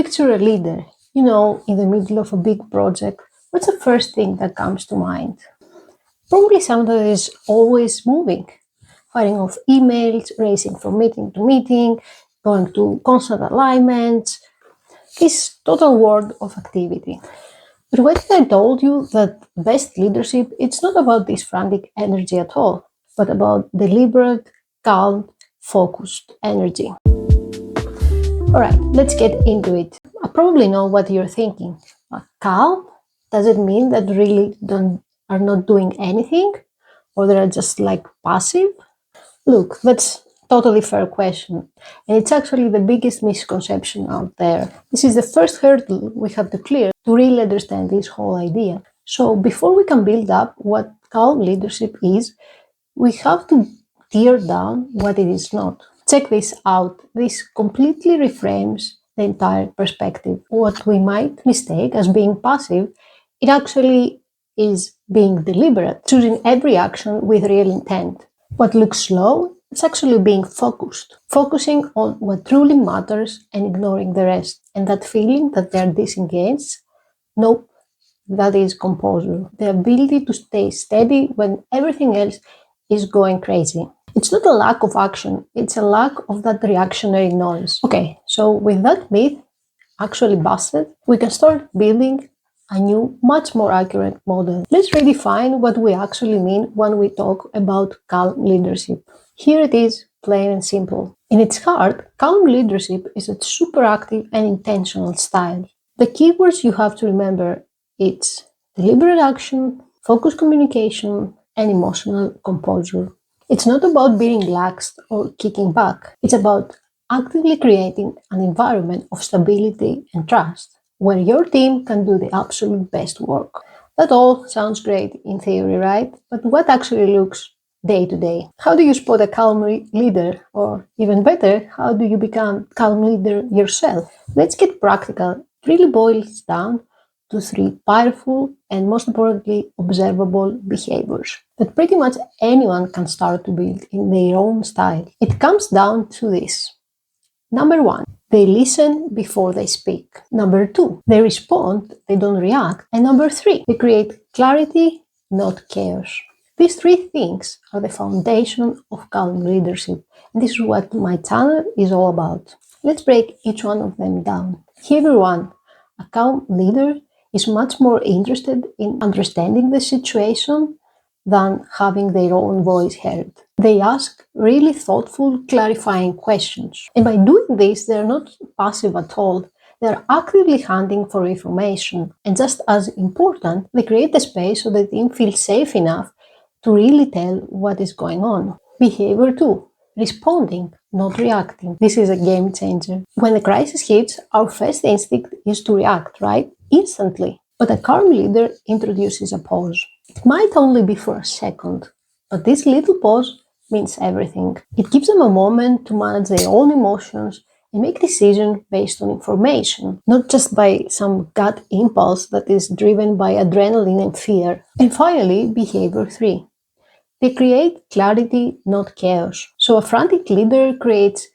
picture a leader, in the middle of a big project, what's the first thing that comes to mind? Probably someone that is always moving, firing off emails, racing from meeting to meeting, going to constant alignments, this total world of activity. But what if I told you that best leadership, it's not about this frantic energy at all, but about deliberate, calm, focused energy? All right, let's get into it. I probably know what you're thinking. Calm? Does it mean that really are not doing anything? Or they're just like passive? Look, that's totally fair question. And it's actually the biggest misconception out there. This is the first hurdle we have to clear to really understand this whole idea. So before we can build up what calm leadership is, we have to tear down what it is not. Check this out. This completely reframes the entire perspective. What we might mistake as being passive, it actually is being deliberate, choosing every action with real intent. What looks slow, it's actually being focused, focusing on what truly matters and ignoring the rest. And that feeling that they're disengaged, nope, that is composure. The ability to stay steady when everything else is going crazy. It's not a lack of action, it's a lack of that reactionary noise. Okay, so with that myth actually busted, we can start building a new, much more accurate model. Let's redefine what we actually mean when we talk about calm leadership. Here it is, plain and simple. In its heart, calm leadership is a super active and intentional style. The keywords you have to remember, it's deliberate action, focused communication, and emotional composure. It's not about being relaxed or kicking back. It's about actively creating an environment of stability and trust where your team can do the absolute best work. That all sounds great in theory, right? But what actually looks day to day? How do you spot a calm leader? Or even better, how do you become a calm leader yourself? Let's get practical. It really boils down to three powerful and most importantly observable behaviors that pretty much anyone can start to build in their own style. It comes down to this. Number one, they listen before they speak. Number two, they respond, they don't react. And number three, they create clarity, not chaos. These three things are the foundation of calm leadership. And this is what my channel is all about. Let's break each one of them down. Behavior one, a calm leader is much more interested in understanding the situation than having their own voice heard. They ask really thoughtful, clarifying questions. And by doing this, they're not passive at all. They're actively hunting for information. And just as important, they create a space so the team feels safe enough to really tell what is going on. Behavior 2. Responding, not reacting. This is a game changer. When the crisis hits, our first instinct is to react, right? Instantly. But a calm leader introduces a pause. It might only be for a second, but this little pause means everything. It gives them a moment to manage their own emotions and make decisions based on information, not just by some gut impulse that is driven by adrenaline and fear. And finally, behavior 3. They create clarity, not chaos. So a frantic leader creates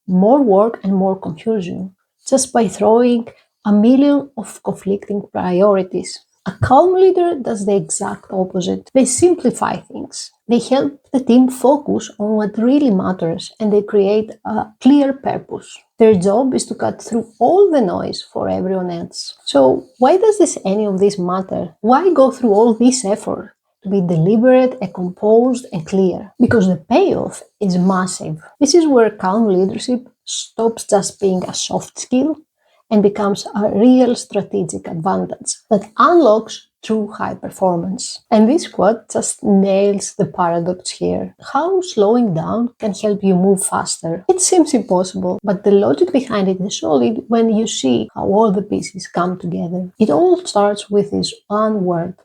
more work and more confusion just by throwing a million of conflicting priorities. A calm leader does the exact opposite. They simplify things. They help the team focus on what really matters and they create a clear purpose. Their job is to cut through all the noise for everyone else. So why does any of this matter? Why go through all this effort to be deliberate and composed and clear? Because the payoff is massive. This is where calm leadership stops just being a soft skill and becomes a real strategic advantage that unlocks true high performance. And this quote just nails the paradox here. How slowing down can help you move faster. It seems impossible, but the logic behind it is solid when you see how all the pieces come together. It all starts with this one word,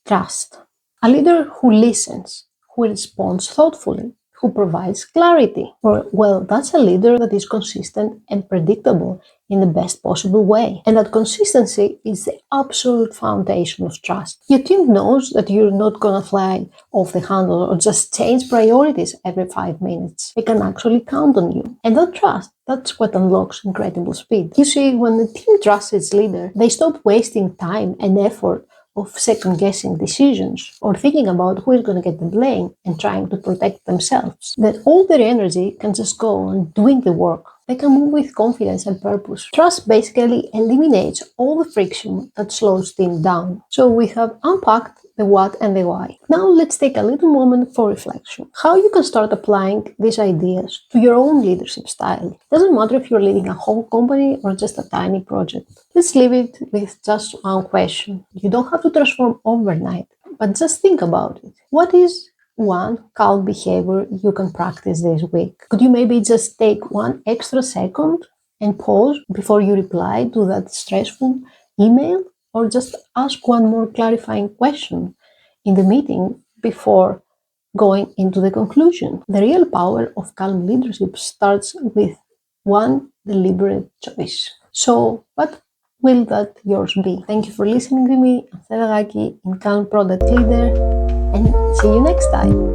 trust. A leader who listens, who responds thoughtfully, who provides clarity. Or, well, that's a leader that is consistent and predictable in the best possible way. And that consistency is the absolute foundation of trust. Your team knows that you're not gonna fly off the handle or just change priorities every 5 minutes. They can actually count on you. And that trust, that's what unlocks incredible speed. You see, when the team trusts its leader, they stop wasting time and effort of second-guessing decisions or thinking about who is going to get the blame and trying to protect themselves. That all their energy can just go on doing the work. They can move with confidence and purpose. Trust basically eliminates all the friction that slows things down. So we have unpacked the what and the why. Now let's take a little moment for reflection. How you can start applying these ideas to your own leadership style. It doesn't matter if you're leading a whole company or just a tiny project. Let's leave it with just one question. You don't have to transform overnight, but just think about it. What is one calm behavior you can practice this week? Could you maybe just take one extra second and pause before you reply to that stressful email? Or just ask one more clarifying question in the meeting before going into the conclusion. The real power of calm leadership starts with one deliberate choice. So, what will that yours be? Thank you for listening to me. I'm Seragaki in Calm Product Leader, and see you next time.